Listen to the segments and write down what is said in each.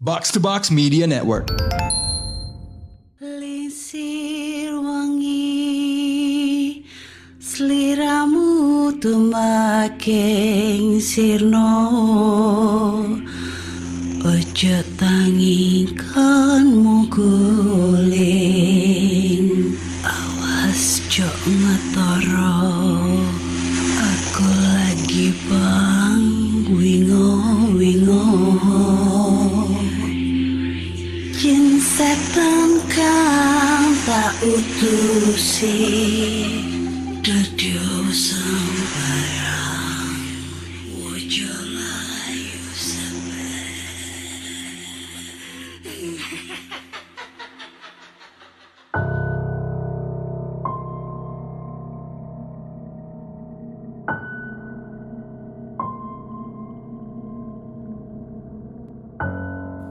Box to Box Media Network. Lisir wangi sliramu tumaking sirno ojo tangi kanmu guling awas jok ngetoro aku lagi bang wingo Jin setan kang tak utusi Dadyo sembarang Wojo layu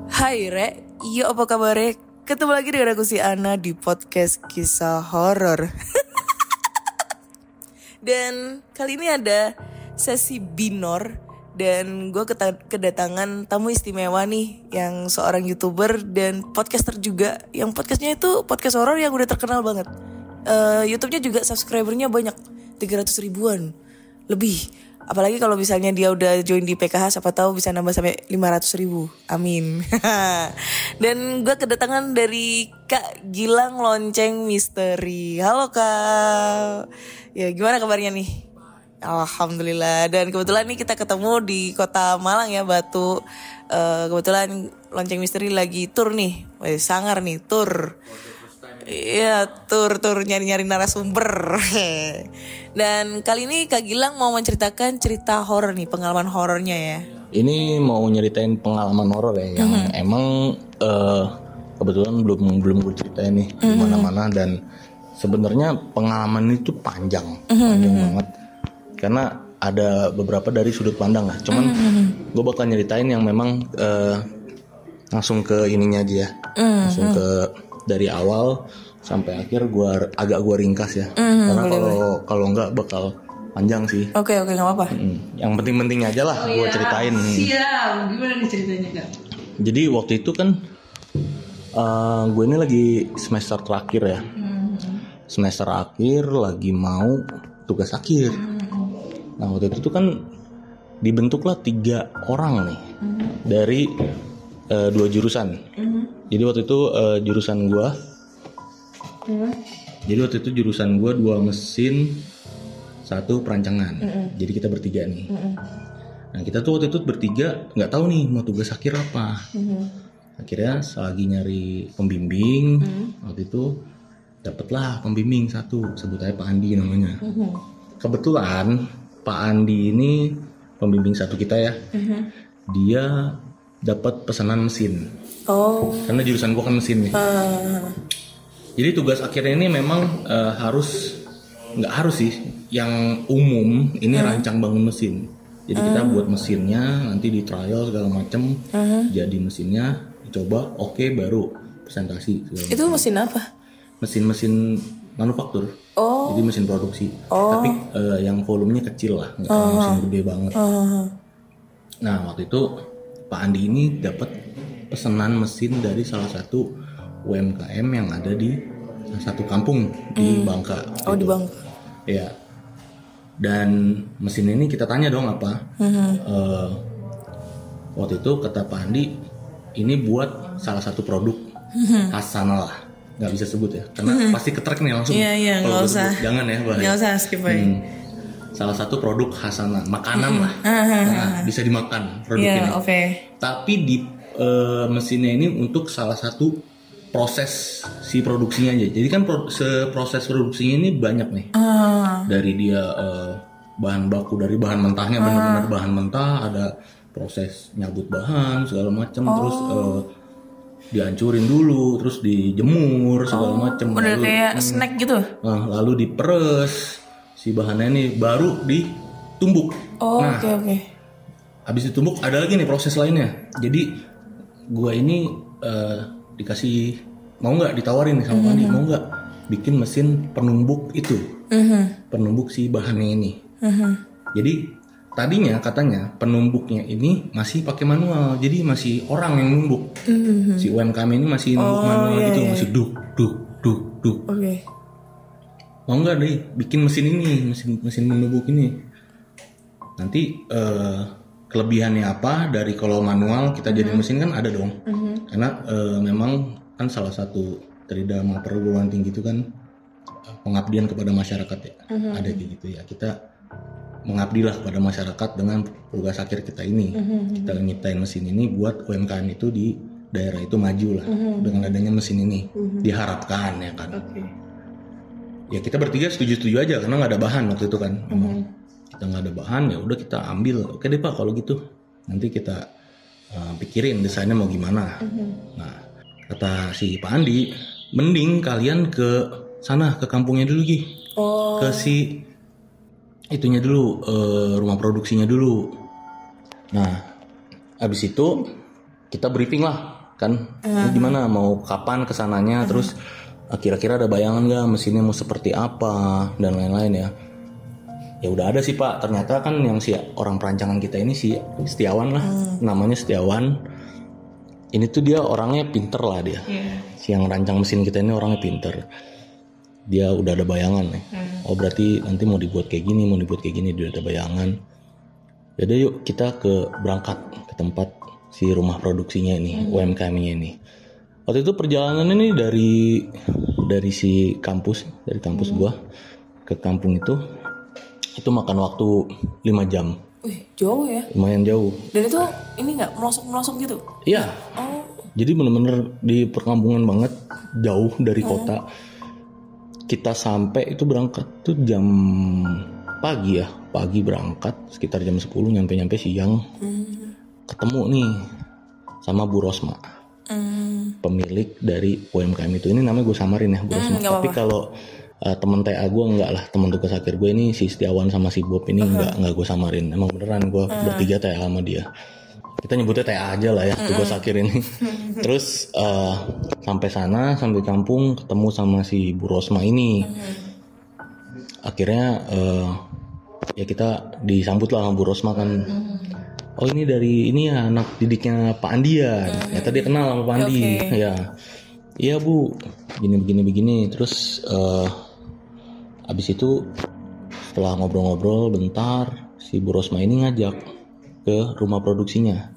Hai Re, iya apa kabar? Ketemu lagi dengan aku si Ana di podcast kisah horor. Dan kali ini ada sesi binor dan gue kedatangan tamu istimewa nih, yang seorang YouTuber dan podcaster juga, yang podcastnya itu podcast horor yang udah terkenal banget. YouTube-nya juga subscribernya banyak, 300 ribuan lebih. Apalagi kalau misalnya dia udah join di PKH, siapa tahu bisa nambah sampai 500 ribu. Amin. Dan gue kedatangan dari Kak Gilang Lonceng Misteri. Halo Kak. Ya gimana kabarnya nih? Alhamdulillah. Dan kebetulan nih kita ketemu di kota Malang ya, Batu. Kebetulan Lonceng Misteri lagi tur nih. Sangar nih, tur. Iya, tur nyari-nyari narasumber. Dan kali ini Kak Gilang mau menceritakan cerita horor nih, pengalaman horornya ya. Ini mau nyeritain pengalaman horor ya, yang emang kebetulan belum gue ceritain nih di mana-mana, dan sebenarnya pengalaman itu panjang banget. Karena ada beberapa dari sudut pandang lah. Cuman gue bakal nyeritain yang memang langsung ke ininya aja ya, langsung ke dari awal sampai akhir. Agak ringkas ya, karena kalau nggak bakal panjang sih. Oke, nggak apa-apa. Yang penting-pentingnya aja lah gue ceritain. Siap, gimana nih ceritanya Kak? Jadi waktu itu kan gue ini lagi semester terakhir ya, semester akhir lagi mau tugas akhir. Nah waktu itu kan dibentuklah 3 orang nih dari 2 jurusan. Jadi waktu itu jurusan gue. Jadi waktu itu jurusan gue 2 mesin, 1 perancangan. Jadi kita bertiga nih. Nah kita tuh waktu itu bertiga nggak tahu nih mau tugas akhir apa. Akhirnya selagi nyari pembimbing, waktu itu dapatlah pembimbing 1, sebut aja Pak Andi namanya. Kebetulan Pak Andi ini pembimbing 1 kita ya. Dia dapat pesanan mesin. Karena jurusan gue kan mesin nih. Jadi tugas akhirnya ini memang nggak harus sih, yang umum ini rancang bangun mesin. Jadi kita buat mesinnya, nanti di trial segala macem, jadi mesinnya dicoba, oke, baru presentasi. Itu mesin apa? Mesin manufaktur. Jadi mesin produksi. Tapi yang volumenya kecil lah, nggak mesin gede banget. Nah waktu itu Pak Andi ini dapat pesanan mesin dari salah satu UMKM yang ada di satu kampung di Bangka. Di Bangka. Iya. Dan mesin ini kita tanya dong apa. Waktu itu kata Pak Andi, ini buat salah satu produk khas sana lah. Nggak bisa sebut ya, karena pasti ketrek nih langsung. Iya, nggak usah. Jangan ya, bahaya. Nggak usah, skip aja. Salah satu produk khas sana, makanan lah. Nah, bisa dimakan produk ini. Tapi di mesinnya ini untuk salah satu proses si produksinya aja. Jadi kan proses produksinya ini banyak nih. Dari dia bahan baku, dari bahan mentahnya benar-benar bahan mentah, ada proses nyabut bahan segala macam, terus dihancurin dulu, terus dijemur segala macam. Udah kayak snack gitu. Lalu diperes si bahannya ini, baru ditumbuk. Oke. Habis ditumbuk ada lagi nih proses lainnya. Jadi gua ini dikasih, mau nggak ditawarin nih sama Andi, mau nggak bikin mesin penumbuk itu, penumbuk si bahannya ini. Jadi tadinya katanya penumbuknya ini masih pakai manual, jadi masih orang yang numbuk. Si UMKM ini masih numbuk manual gitu, masih duk. Oke. Mau nggak deh bikin mesin ini, mesin menumbuk ini. Nanti kelebihannya apa dari kalau manual kita jadi mesin kan ada dong. Karena memang kan salah satu dari dalam perguruan tinggi itu kan pengabdian kepada masyarakat ya. Ada kayak gitu ya. Kita mengabdilah kepada masyarakat dengan tugas akhir kita ini. Kita nyiptain mesin ini buat UMKM itu di daerah itu maju lah dengan adanya mesin ini. Diharapkan ya kan. Ya kita bertiga setuju aja karena nggak ada bahan waktu itu kan. Kita nggak ada bahan, ya udah kita ambil. Oke deh Pak kalau gitu. Nanti kita pikirin desainnya mau gimana. Nah kata si Pak Andi, mending kalian ke sana, ke kampungnya dulu Gi. Ke si itunya dulu, rumah produksinya dulu. Nah abis itu kita briefing lah kan, ini gimana, mau kapan kesananya, terus kira-kira ada bayangan gak mesinnya mau seperti apa dan lain-lain ya. Ya udah ada sih Pak, ternyata kan yang si orang perancangan kita ini si Setiawan lah, namanya Setiawan. Ini tuh dia orangnya pinter lah dia. Si yang rancang mesin kita ini orangnya pinter. Dia udah ada bayangan nih. Oh berarti nanti mau dibuat kayak gini, dia ada bayangan. Yaudah yuk kita berangkat ke tempat si rumah produksinya ini, UMKM-nya ini. Waktu itu perjalanan ini dari si kampus, dari kampus gua ke kampung itu makan waktu 5 jam. Wih, jauh ya? Lumayan jauh. Dan itu ini nggak melosok gitu? Iya. Jadi bener-bener di perkampungan banget, jauh dari kota. Kita sampai itu berangkat tuh jam pagi berangkat sekitar jam 10, nyampe siang. Ketemu nih sama Bu Rosma, pemilik dari UMKM itu. Ini namanya gue samarin ya, Bu Rosma. Tapi kalau teman TA gue enggak lah, teman tugas akhir gue ini si Setiawan sama si Bob ini enggak gue samarin. Emang beneran gue bertiga TA sama dia. Kita nyebutnya TA aja lah ya, tugas akhir ini. Terus sampai sana, sampai kampung, ketemu sama si Bu Rosma ini. Akhirnya ya kita disambut lah sama Bu Rosma kan. Oh ini dari ini ya anak didiknya Pak Andi ya. Ternyata dia kenal sama Pak Andi. Ya, iya Bu, begini. Terus abis itu setelah ngobrol-ngobrol bentar, si Bu Rosma ini ngajak ke rumah produksinya,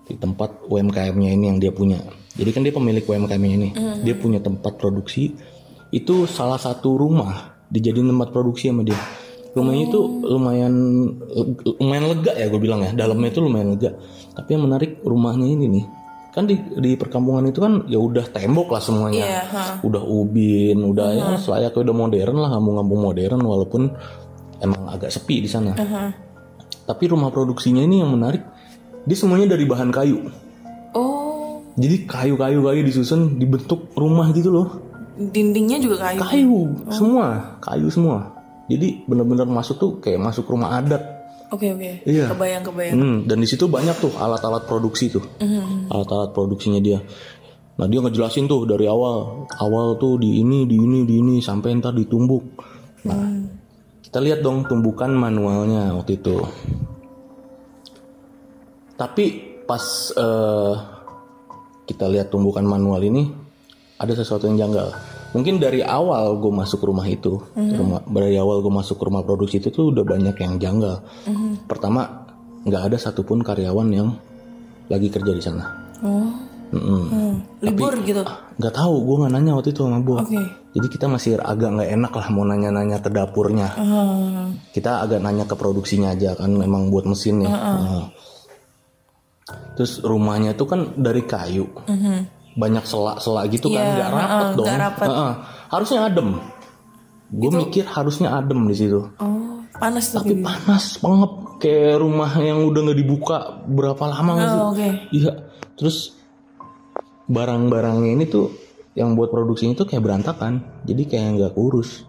di tempat UMKM-nya ini yang dia punya. Jadi kan dia pemilik UMKM-nya ini, dia punya tempat produksi. Itu salah satu rumah dijadiin tempat produksi sama dia. Rumahnya itu lumayan lega ya gue bilang ya, dalamnya itu lumayan lega. Tapi yang menarik rumahnya ini nih, kan di perkampungan itu kan ya udah tembok lah semuanya, udah ubin, udah ya selayaknya udah modern lah, kampung-kampung modern walaupun emang agak sepi di sana. Tapi rumah produksinya ini yang menarik, dia semuanya dari bahan kayu. Jadi kayu disusun dibentuk rumah gitu loh. Dindingnya juga kayu. Kayu semua. Jadi benar-benar masuk tuh kayak masuk rumah adat. Oke. Iya. Kebayang. Dan di situ banyak tuh alat-alat produksi tuh, alat-alat produksinya dia. Nah dia ngejelasin tuh dari awal tuh di ini sampai ntar ditumbuk. Nah kita lihat dong tumbukan manualnya waktu itu. Tapi pas kita lihat tumbukan manual ini ada sesuatu yang janggal. Mungkin dari awal gue masuk rumah itu, dari awal gue masuk rumah produksi itu tuh udah banyak yang janggal. Pertama, nggak ada satupun karyawan yang lagi kerja di sana. Libur tapi, gitu? Nggak tahu, gue nggak nanya waktu itu sama Bo. Jadi kita masih agak nggak enak lah mau nanya-nanya ke dapurnya. Kita agak nanya ke produksinya aja kan, memang buat mesinnya. Terus rumahnya tuh kan dari kayu. Banyak selak-selak gitu kan, nggak rapet dong. Harusnya adem. Gue mikir harusnya adem di situ. Panas tapi panas banget, kayak rumah yang udah nggak dibuka berapa lama nggak sih? Iya. Terus barang-barangnya ini tuh yang buat produksinya tuh kayak berantakan, jadi kayak nggak kurus.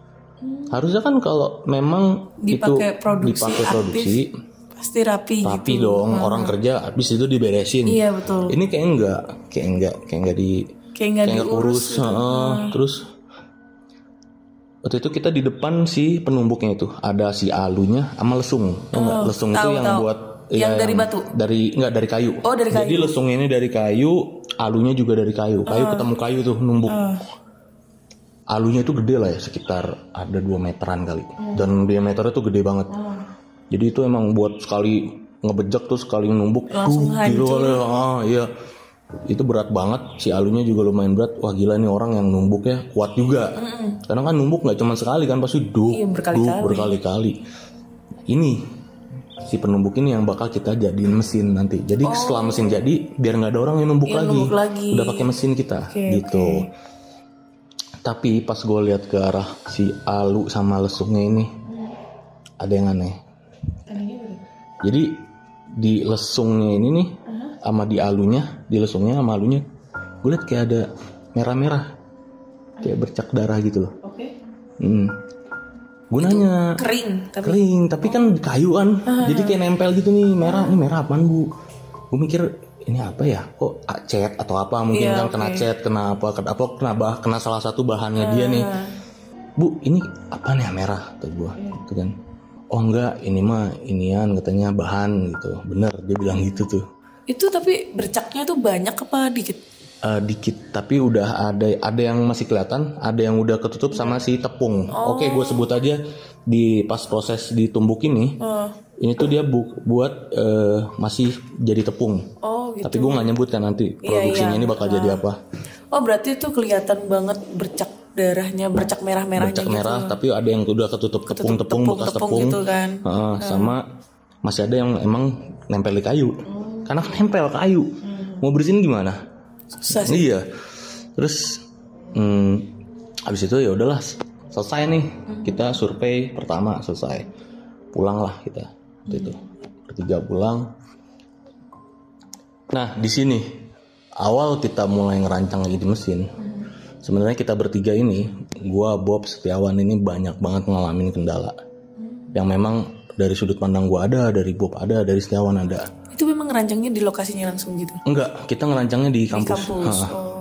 Harusnya kan kalau memang dipakai produksi pasti rapi gitu. Dong, orang kerja habis itu diberesin. Iya betul. Ini kayak enggak diurus. Terus Waktu itu kita di depan si penumbuknya itu ada si alunya sama lesung. Lesung itu yang buat yang dari batu. Dari kayu. Oh, dari kayu. Jadi lesungnya ini dari kayu, alunya juga dari kayu. Kayu ketemu kayu tuh numbuk. Alunya itu gede lah ya, sekitar ada 2 meteran kali. Dan diameternya tuh gede banget. Jadi itu emang buat sekali ngebejek tuh sekali numbuk langsung hancur. Iya. Itu berat banget, si alunya juga lumayan berat. Wah gila nih orang yang numbuknya kuat juga. Karena kan numbuk nggak cuma sekali kan, pasti berkali-kali. Ini si penumbuk ini yang bakal kita jadiin mesin nanti. Jadi setelah mesin jadi, biar nggak ada orang yang numbuk lagi. Udah pakai mesin kita, gitu. Tapi pas gue lihat ke arah si alu sama lesungnya ini, ada yang aneh. Jadi di lesungnya ini nih, sama di alunya, di lesungnya sama alunya, gue liat kayak ada merah-merah, kayak bercak darah gitu loh. Gue nanya, kering, tapi kan kayu kan, jadi kayak nempel gitu nih, merah. Ini merah apaan bu? Gue mikir ini apa ya? Kok cat atau apa? Mungkin kan kena cat, kena kena salah satu bahannya dia nih. Bu, ini apa nih merah? Kata gue, gitu kan. Oh enggak, ini mah inian katanya bahan gitu. Bener, dia bilang gitu tuh. Itu tapi bercaknya tuh banyak apa dikit? Dikit, tapi udah ada yang masih kelihatan, ada yang udah ketutup sama si tepung. Oke, gue sebut aja di pas proses ditumbuk ini tuh dia buat masih jadi tepung. Gitu. Tapi gue nggak nyebut kan nanti produksinya ini bakal jadi apa. Oh berarti itu kelihatan banget bercak darahnya, bercak merah-merahnya. Bercak merah, tapi ada yang udah ketutup tepung bekas tepung gitu kan. Sama masih ada yang emang nempel di kayu. Karena nempel kayu, mau bersihin gimana? Susah sih. Iya. Terus habis itu ya udahlah, selesai nih. Kita survei pertama selesai. Pulanglah kita. Itu bertiga pulang. Nah, di sini awal kita mulai ngerancang lagi di mesin. Sebenarnya kita bertiga ini, gua, Bob, Setiawan ini banyak banget ngalamin kendala. Yang memang dari sudut pandang gua ada, dari Bob ada, dari Setiawan ada. Itu memang ngerancangnya di lokasinya langsung gitu? Enggak, kita ngerancangnya di kampus.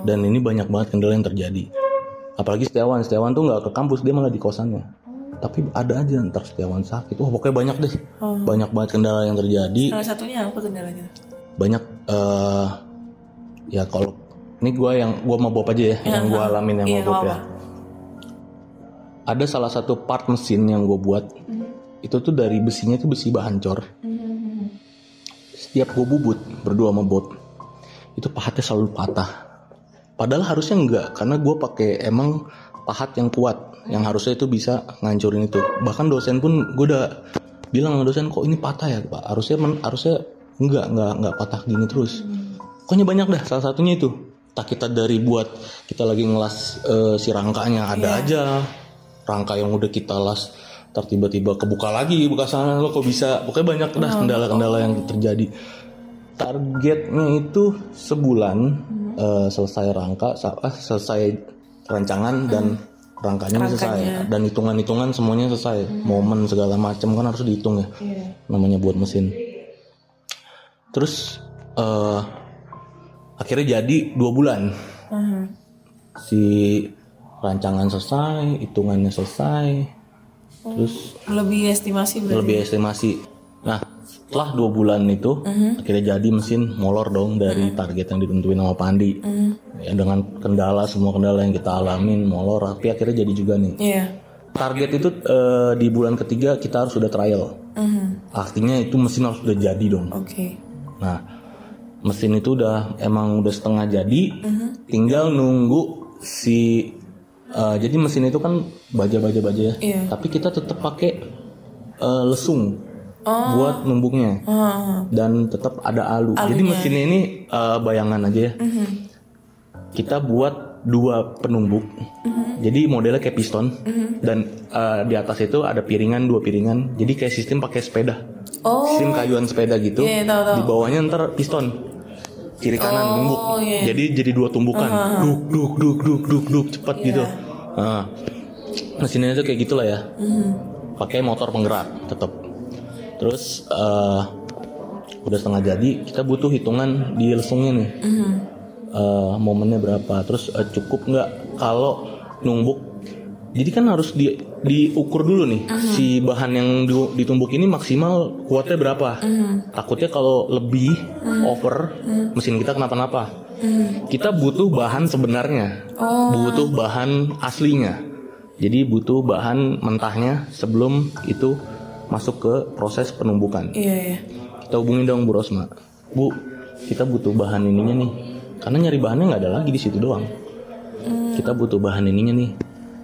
Dan ini banyak banget kendala yang terjadi. Apalagi Setiawan tuh nggak ke kampus, dia malah di kosannya. Tapi ada aja ntar Setiawan sakit. Wah pokoknya banyak deh, banyak banget kendala yang terjadi. Salah satunya apa kendalanya? Banyak, ya kalau ini gue mau Bob aja ya, yang gue alamin yang mau Bob ya. Ada salah satu part mesin yang gue buat, itu tuh dari besinya tuh besi bahancor. Setiap gue bubut berdua sama Bob, itu pahatnya selalu patah. Padahal harusnya enggak, karena gue pakai emang pahat yang kuat, yang harusnya itu bisa ngancurin itu. Bahkan dosen pun gue udah bilang sama dosen, kok ini patah ya Pak? Harusnya enggak patah gini terus. Pokoknya banyak dah, salah satunya itu. Tak kita dari buat kita lagi ngelas si rangkanya ada aja rangka yang udah kita las, tiba-tiba kebuka lagi bekasannya, lo kok bisa. Pokoknya banyak dah kendala-kendala yang terjadi. Targetnya itu sebulan selesai rangka, selesai rancangan dan rangkanya selesai, dan hitungan-hitungan semuanya selesai. Momen segala macam kan harus dihitung ya, namanya buat mesin. Terus akhirnya jadi 2 bulan. Si rancangan selesai, hitungannya selesai. Terus lebih estimasi. Nah, setelah 2 bulan itu akhirnya jadi mesin molor dong dari target yang ditentuin sama Pandi. Ya, dengan semua kendala yang kita alamin molor, tapi akhirnya jadi juga nih. Target itu di bulan ketiga kita harus sudah trial. Artinya itu mesin harus sudah jadi dong. Nah, mesin itu udah setengah jadi, tinggal nunggu si jadi mesin itu kan baja ya. Tapi kita tetap pakai lesung buat numbuknya, dan tetap ada alu. Jadi mesinnya ini bayangan aja ya. Kita buat 2 penumbuk. Jadi modelnya kayak piston, dan di atas itu ada 2 piringan. Jadi kayak sistem pakai sepeda. Sistem kayuan sepeda gitu. Di bawahnya ntar piston. Kiri kanan numbuk. Jadi 2 tumbukan. Duk cepat gitu. Nah, mesinnya itu kayak gitulah ya. Pakai motor penggerak tetap. Terus udah setengah jadi, kita butuh hitungan di lesungnya nih. Momennya berapa? Terus cukup nggak kalau numbuk Jadi kan harus diukur dulu nih si bahan yang ditumbuk ini maksimal kuatnya berapa. Takutnya kalau lebih over mesin kita kenapa-napa. Kita butuh bahan sebenarnya, butuh bahan aslinya. Jadi butuh bahan mentahnya sebelum itu masuk ke proses penumbukan. Iya. Kita hubungin dong Bu Rosma. Bu, kita butuh bahan ininya nih. Karena nyari bahannya nggak ada lagi di situ doang. Kita butuh bahan ininya nih.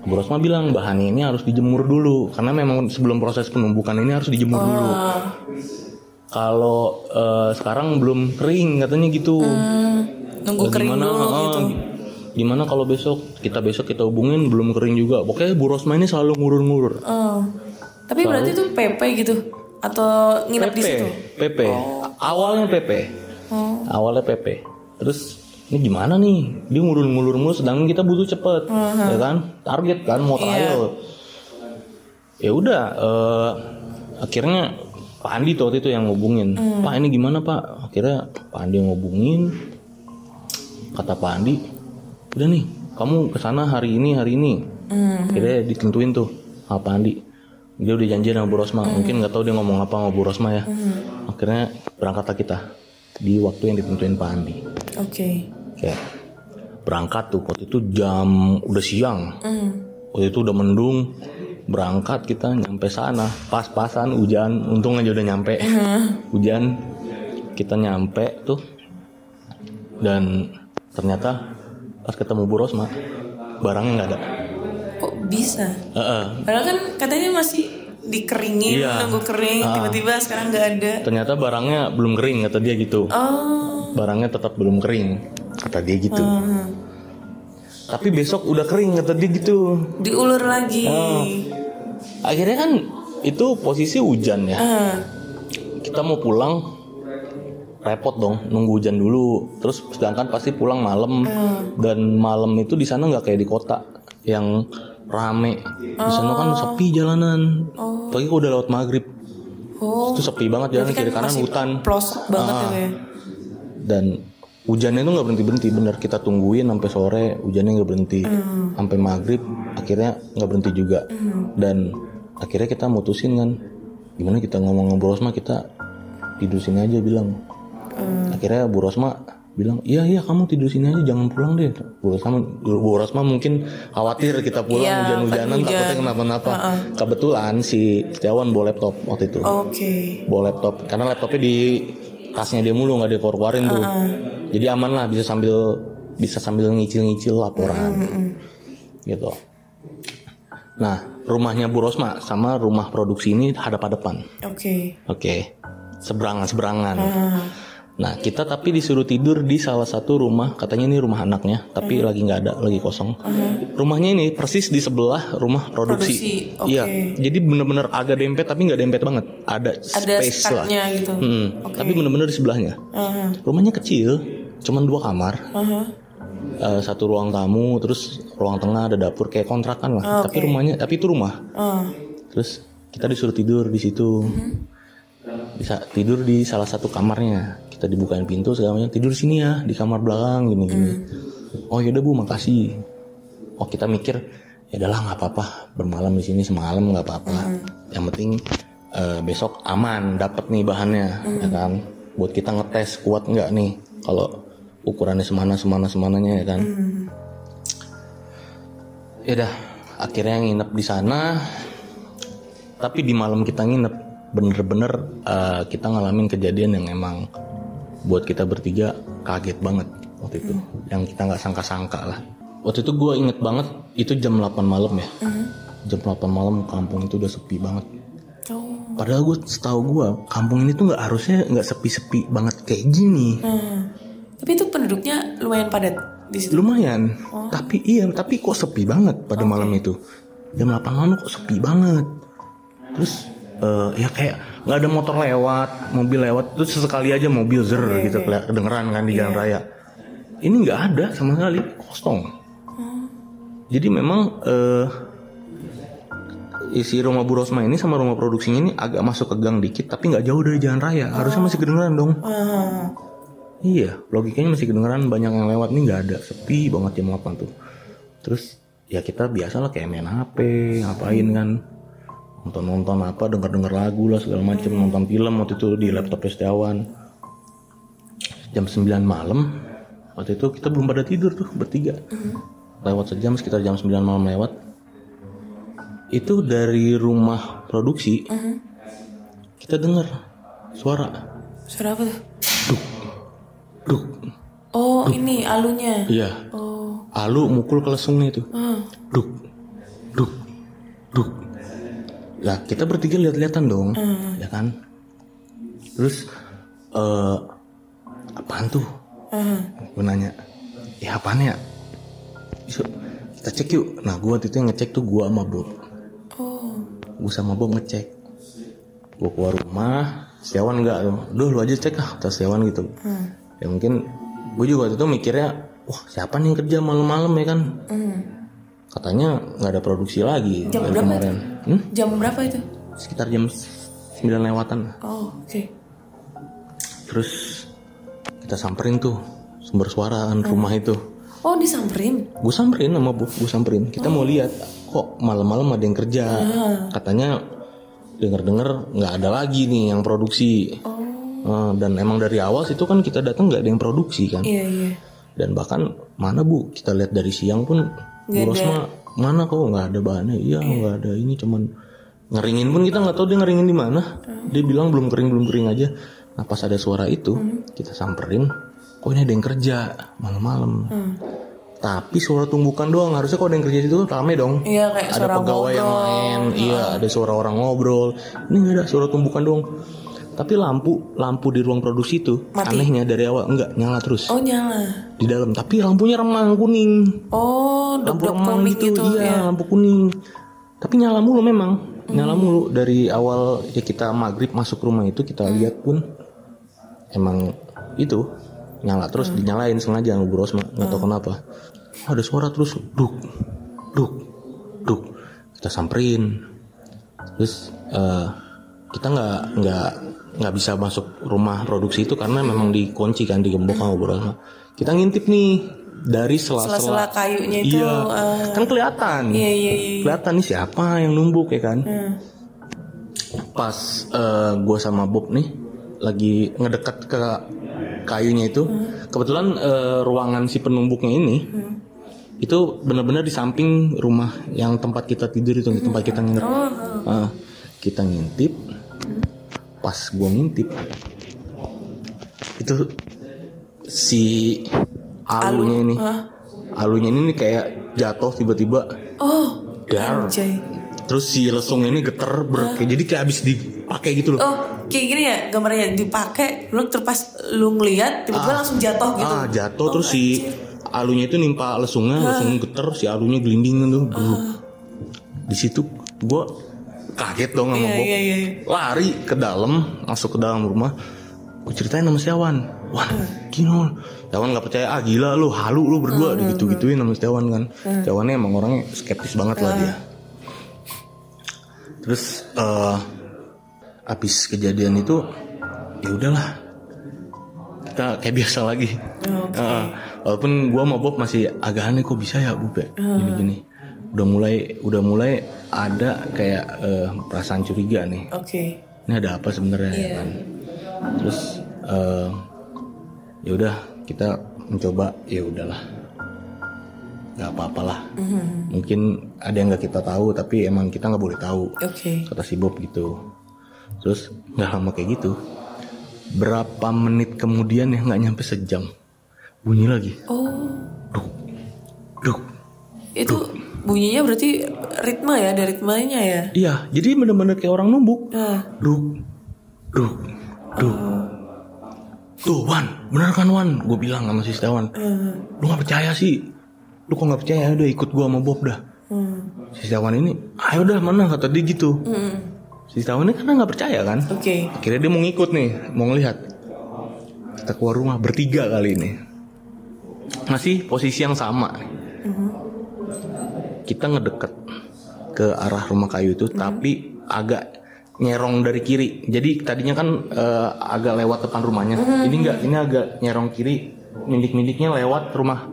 Bu Rosma bilang bahan ini harus dijemur dulu karena memang sebelum proses penumbukan ini harus dijemur dulu. Kalau sekarang belum kering katanya gitu. Nunggu kering dulu gitu. Gimana kalau besok kita hubungin belum kering juga. Pokoknya Bu Rosma ini selalu ngurur-ngurur. Tapi berarti itu PP gitu atau nginep di situ? PP. Awalnya PP. Awalnya PP. Terus ini gimana nih? Dia ngulur-ngulur mulu sedangkan kita butuh cepet, ya kan? Target kan mau trial. Ya udah, akhirnya Pak Andi tuh waktu itu yang ngubungin. Pak ini gimana Pak? Akhirnya Pak Andi yang ngubungin. Kata Pak Andi, udah nih, kamu kesana hari ini. Akhirnya ditentuin tuh sama Pak Andi. Dia udah janjian sama Bu Rosma. Mungkin nggak tahu dia ngomong apa sama Bu Rosma ya. Akhirnya berangkatlah kita di waktu yang ditentuin Pak Andi. Oke. Kayak berangkat tuh waktu itu jam udah siang. Waktu itu udah mendung. Berangkat kita nyampe sana pas-pasan hujan. Untung aja udah nyampe. Hujan. Kita nyampe tuh. Dan ternyata pas ketemu Bu Rosma barangnya nggak ada. Kok bisa? Padahal kan katanya masih dikeringin, nunggu kering, tiba-tiba sekarang nggak ada. Ternyata barangnya belum kering kata dia gitu. Barangnya tetap belum kering kata dia gitu. Tapi besok udah kering kata dia gitu. Diulur lagi. Akhirnya kan itu posisi hujan ya. Kita mau pulang repot dong, nunggu hujan dulu. Terus sedangkan pasti pulang malam. Dan malam itu di sana nggak kayak di kota yang rame. Di sana kan sepi jalanan. Pagi udah lewat maghrib. Itu sepi banget jalan kiri kanan hutan. Pelosok banget ya. Dan hujannya itu nggak berhenti bener. Kita tungguin sampai sore hujannya nggak berhenti. Sampai maghrib akhirnya nggak berhenti juga. Dan akhirnya kita mutusin kan, gimana kita ngomong Bu Rosma, kita tidur sini aja bilang. Akhirnya Bu Rosma bilang, iya kamu tidur sini aja, jangan pulang deh. Bu Rosma mungkin khawatir kita pulang hujan-hujanan, takutnya kenapa-napa. Kebetulan si Setiawan bawa laptop waktu itu. Bawa laptop karena laptopnya di tasnya dia mulu, nggak dikeluarin tuh. Jadi aman lah, bisa sambil ngicil-ngicil laporan gitu. Nah, rumahnya Bu Rosma sama rumah produksi ini hadap-hadapan. Oke. Seberangan. Nah, kita tapi disuruh tidur di salah satu rumah, katanya ini rumah anaknya, tapi lagi nggak ada, lagi kosong. Rumahnya ini persis di sebelah rumah produksi. Iya, jadi bener-bener agak dempet tapi nggak dempet banget, ada space lah. Gitu. Tapi bener-bener di sebelahnya. Rumahnya kecil, cuman 2 kamar, 1 ruang tamu, terus ruang tengah ada dapur kayak kontrakan lah. Tapi itu rumah. Terus kita disuruh tidur di situ. Bisa tidur di salah satu kamarnya. Kita dibukain pintu segala macam, tidur sini ya di kamar belakang gini. Oh yaudah Bu, makasih. Oh kita mikir ya udahlah nggak apa-apa, bermalam di sini semalam nggak apa-apa. Yang penting besok aman, dapat nih bahannya, ya kan. Buat kita ngetes kuat nggak nih kalau ukurannya semananya ya kan. Ya udah akhirnya nginep di sana. Tapi di malam kita nginep bener-bener kita ngalamin kejadian yang emang buat kita bertiga kaget banget waktu itu, yang kita nggak sangka-sangka lah. Waktu itu gue inget banget itu jam 8 malam ya. Jam 8 malam kampung itu udah sepi banget. Padahal setahu gue kampung ini tuh harusnya nggak sepi-sepi banget kayak gini. Tapi itu penduduknya lumayan padat di situ. Lumayan. Tapi kok sepi banget pada malam itu. Jam 8 malam kok sepi banget. Terus ya kayak nggak ada motor lewat, mobil lewat, terus sesekali aja mobil gitu kedengeran kan di jalan raya. Ini nggak ada sama sekali, kosong. Jadi memang isi rumah Bu Rosma ini sama rumah produksinya ini agak masuk ke gang dikit, tapi nggak jauh dari jalan raya. Harusnya masih kedengeran dong. Iya, logikanya masih kedengeran, banyak yang lewat. Nih nggak ada, sepi banget jam 8 tuh. Terus ya kita biasa lah kayak main HP, ngapain kan, nonton apa, denger lagu lah segala macem, nonton film waktu itu di laptop Setiawan. Jam 9 malam waktu itu kita belum pada tidur tuh bertiga. Lewat sejam, sekitar jam 9 malam lewat. Itu dari rumah produksi kita dengar suara. Suara apa tuh? Duk. Oh, ini alunya. Iya. Oh. Alu mukul ke lesungnya itu. Duk. Lah kita bertiga lihat-lihatan dong, ya kan. Terus apaan tuh? Gue nanya, ya apaan ya? Yuk, kita cek yuk. Nah gue waktu itu yang ngecek tuh gue sama Bob. Gue sama Bob ngecek. Gue keluar rumah, Setiawan enggak tuh. Lu aja cek lah, kata Setiawan gitu. Ya mungkin gue juga waktu itu mikirnya, wah siapa nih yang kerja malam-malam ya kan? Katanya nggak ada produksi lagi Jam dari berapa kemarin. Jam berapa itu? Sekitar jam 9 lewatan. Oh, oke. Terus kita samperin tuh sumber suara kan rumah itu. Oh, disamperin? Gue samperin sama Bob, Kita mau lihat kok malam-malam ada yang kerja. Katanya denger-denger nggak ada lagi nih yang produksi. Dan emang dari awal situ kan kita datang nggak ada yang produksi kan. Iya. Dan bahkan mana Bu, kita lihat dari siang pun Bu Rosma mana kok nggak ada bahannya. Iya nggak ada, ini cuman ngeringin pun kita nggak tahu dia ngeringin di mana. Dia bilang belum kering aja. Nah pas ada suara itu kita samperin, kok ini ada yang kerja malam-malam. Tapi suara tumbukan doang. Harusnya kalau ada yang kerja di situ rame dong. Iya, kayak ada suara pegawai yang ngobrol. main. Iya, ada suara orang ngobrol. Ini nggak ada, suara tumbukan doang. Tapi lampu di ruang produksi itu mati. Anehnya dari awal enggak nyala terus. Oh, nyala. Di dalam, tapi lampunya remang kuning. Oh, Lampu dok remang kuning gitu. iya, lampu kuning. Tapi nyala mulu memang. Nyala mulu dari awal ya kita maghrib masuk rumah itu kita lihat pun emang itu nyala terus, dinyalain sengaja Bu Rosma, nggak tahu kenapa. Ada suara terus duk. Kita samperin. Terus kita nggak bisa masuk rumah produksi itu karena memang dikunci kan, digembok sama Bu Rosma. Kita ngintip nih dari sela-sela kayunya itu. Iya, kan kelihatan. Iya. Kelihatan nih siapa yang numbuk ya kan. Pas gue sama Bob nih lagi ngedekat ke kayunya itu, kebetulan ruangan si penumbuknya ini itu benar-benar di samping rumah yang tempat kita tidur itu, tempat kita nginep. Kita ngintip, pas gue ngintip itu si alunya ini nih kayak jatuh tiba-tiba. Dar. Anjay. Terus si lesungnya ini geter jadi kayak abis dipakai gitu loh. Oh, kayak gini ya gambarnya, dipakai lu terus pas lu ngeliat tiba-tiba langsung jatuh gitu. Jatuh terus si alunya itu nimpa lesungnya geter, si alunya gelinding tuh. Di situ gue kaget dong sama Bob. Iya. Lari ke dalam, masuk ke dalam rumah. Gue ceritain sama Setiawan. Wah, gini. Setiawan nggak percaya, gila lu, halu lu berdua, gitu-gituin sama Setiawan kan. Setiawannya emang orangnya skeptis banget lah dia. Terus abis kejadian itu ya udahlah, kita kayak biasa lagi. Walaupun gue sama Bob masih agak aneh, kok bisa ya Bob ya gini-gini. Udah mulai ada kayak perasaan curiga nih. Ini ada apa sebenarnya kan. Terus ya udah kita mencoba, ya udahlah, nggak apa-apalah. Mungkin ada yang nggak kita tahu, tapi emang kita nggak boleh tahu. Kata si Bob gitu. Terus nggak lama kayak gitu, berapa menit kemudian ya, nggak nyampe sejam, bunyi lagi. Duk. Itu bunyinya berarti ritme ya, ada ritmenya ya? Iya, jadi bener-bener kayak orang numbuk. Duk. Tuh Wan, bener kan Wan? Gue bilang sama si Setiawan. Lu gak percaya sih? Lu kok gak percaya? Udah ikut gue sama Bob dah. Si Setiawan ini, ayo dah mana, kata dia gitu. Si Setiawan ini karena gak percaya kan. Akhirnya dia mau ngikut nih, mau ngelihat. Kita keluar rumah bertiga kali ini, masih posisi yang sama. Kita ngedeket ke arah rumah kayu itu, tapi agak nyerong dari kiri. Jadi tadinya kan agak lewat depan rumahnya. Ini enggak, ini agak nyerong kiri. Mindik-mindiknya lewat rumah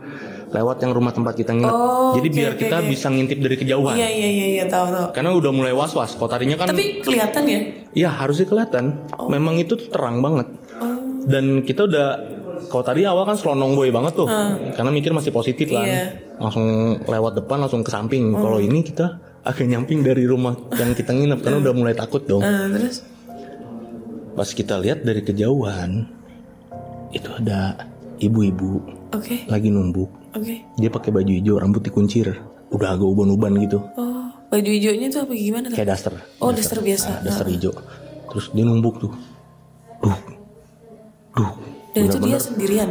lewat yang rumah tempat kita nginep. Jadi biar kita bisa ngintip dari kejauhan. Iya, tahu. Karena udah mulai was-was. Kalau tadinya kan. Tapi kelihatan ya? Iya, harusnya kelihatan. Memang itu tuh terang banget. Dan kita udah, kalau tadi awal kan selonong boy banget tuh. Karena mikir masih positif kan. Langsung lewat depan, langsung ke samping. Kalau ini kita agak nyamping dari rumah yang kita nginep karena udah mulai takut dong. Terus? Pas kita lihat dari kejauhan, itu ada ibu-ibu lagi numbuk. Dia pakai baju hijau, rambut dikuncir, udah agak uban-uban gitu. Baju hijaunya tuh apa gimana? Kayak daster. Daster biasa. Daster hijau. Terus dia numbuk tuh. Duh. Dan itu dia sendirian.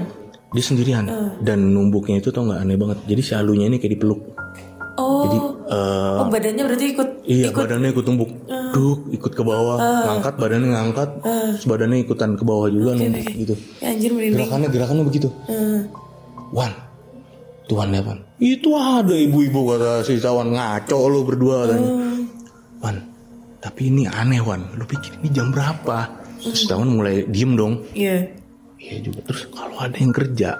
Dia sendirian. Dan numbuknya itu tau nggak, aneh banget. Jadi si alunya ini kayak dipeluk. Jadi badannya berarti ikut. Iya, badannya ikut numbuk. Ikut ke bawah, ngangkat badannya ngangkat, terus badannya ikutan ke bawah juga numbuk gitu. Ya, anjir merinding. Gerakannya begitu. Wan, Tuhan ya Wan. Itu ada ibu-ibu kata si Tawan, ngaco lo berdua kan. Wan, tapi ini aneh Wan. Lo pikir ini jam berapa? Terus Tawan mulai diem dong. Iya juga. Terus kalau ada yang kerja,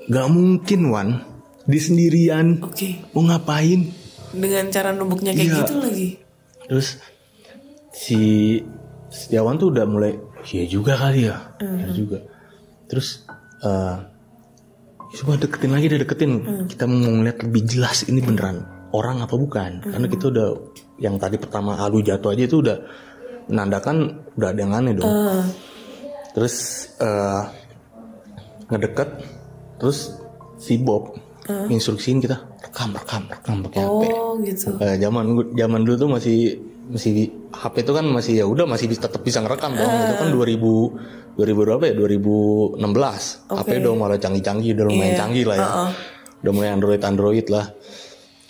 gak mungkin Wan. Dia sendirian. Mau ngapain? Dengan cara numbuknya kayak gitu lagi. Terus si Setiawan tuh udah mulai, iya juga kali ya. Iya juga. Terus coba deketin. Kita mau ngeliat lebih jelas ini beneran orang apa bukan. Karena kita udah, yang tadi pertama alu jatuh aja itu udah menandakan udah ada yang aneh dong. Terus ngedeket. Terus si Bob instruksiin kita rekam pakai HP. Gitu. Zaman dulu tuh masih HP itu kan masih ya udah masih tetap bisa ngerekam dong. Itu kan 2000 berapa ya? 2016. HP udah malah canggih-canggih, udah lumayan canggih lah ya. Udah mulai Android lah.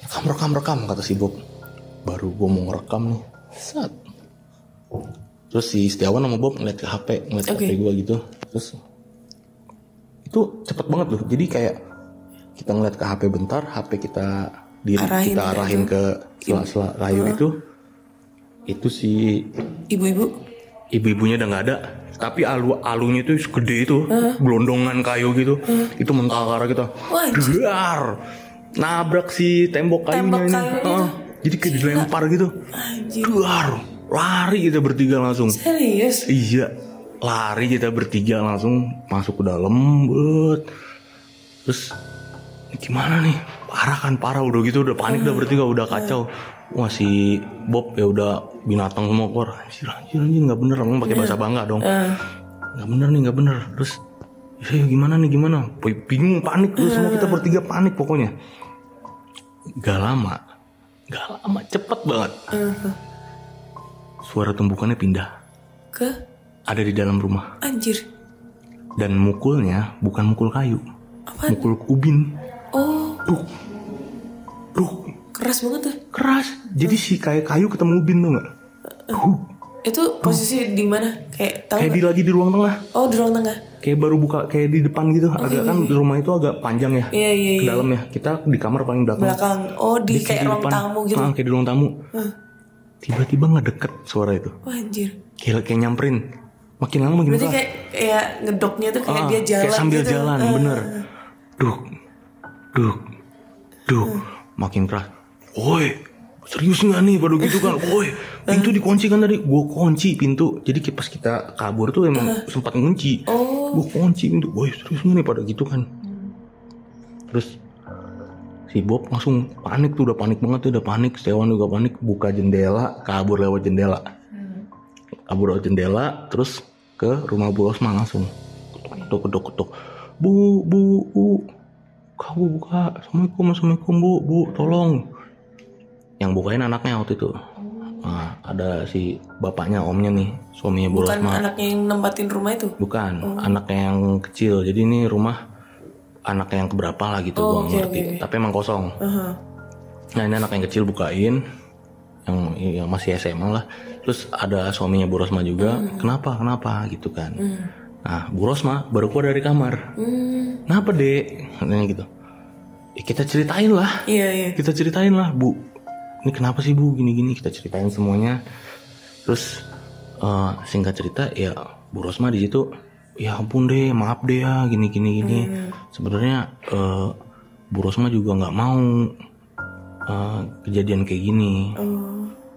Rekam kata si Bob. Baru gue mau ngerekam nih. Set. Terus si Setiawan sama Bob ngeliat ke HP gue gitu. Terus itu cepet banget loh. Jadi kayak kita ngeliat ke HP bentar, HP kita arahin ke sela-sela kayu itu si ibu-ibunya udah nggak ada, tapi alunya itu gede itu, gelondongan kayu gitu, itu mental ke arah kita, dar, nabrak si tembok kayunya ini, jadi kayak dilempar gitu, dar, lari kita bertiga langsung. Serius? Iya, lari kita bertiga langsung masuk ke dalam, terus gimana nih, parah udah gitu, udah panik udah bertiga, udah kacau. Wah si Bob ya udah binatang semua keluar, anjir nggak bener, ngomong pakai bahasa bangga dong, nggak bener. Terus ya gimana, bingung, panik terus semua kita bertiga panik pokoknya. Gak lama cepet banget, suara tumbukannya pindah ke ada di dalam rumah. Anjir. Dan mukulnya bukan mukul kayu. Apaan? Mukul ubin. Duh. Keras banget tuh. Keras. Jadi si kayu ketemu ubin tuh nggak? Itu posisi di mana? Kayak lagi di ruang tengah. Oh, di ruang tengah. Kayak baru buka, kayak di depan gitu. Agak kan rumah itu agak panjang ya. Iya. Ke dalamnya. Kita di kamar paling belakang. Oh, di kayak ruang tamu gitu. Kayak di ruang tamu. Tiba-tiba ngedeket suara itu. Wah, anjir. Kayak nyamperin. Makin lama makin berarti kayak ngedoknya tuh kayak dia jalan. Kayak sambil gitu. jalan, bener. Duh. Makin keras. Woi, serius nggak nih pada gitu kan? Woi, pintu dikunci kan tadi? Gue kunci pintu. Jadi pas kita kabur tuh emang sempat ngunci. Gue kunci pintu. Woi, serius nggak nih pada gitu kan? Terus si Bob langsung panik tuh, udah panik banget tuh, Setiawan juga panik, buka jendela, kabur lewat jendela. Terus ke rumah Bu Rosma langsung. Ketuk. Bu, kamu buka. Assalamualaikum Bu, tolong. Yang bukain anaknya waktu itu. Nah, ada si bapaknya, omnya nih, suaminya Bu Rosma. Bukan anaknya yang nempatin rumah itu? Bukan, anaknya yang kecil. Jadi ini rumah anaknya yang keberapa lah gitu, gua ngerti. Tapi emang kosong. Nah ini anak yang kecil bukain, yang masih SMA lah. Terus ada suaminya Bu Rosma juga. Kenapa gitu kan? Nah Bu Rosma baru keluar dari kamar. Kenapa Dek? Katanya gitu. Kita ceritain lah. Iya. Kita ceritain lah, Bu. Ini kenapa sih Bu? Gini. Kita ceritain semuanya. Terus singkat cerita ya Bu Rosma di situ. Ya ampun deh, maaf deh ya, gini. Sebenarnya Bu Rosma juga nggak mau kejadian kayak gini.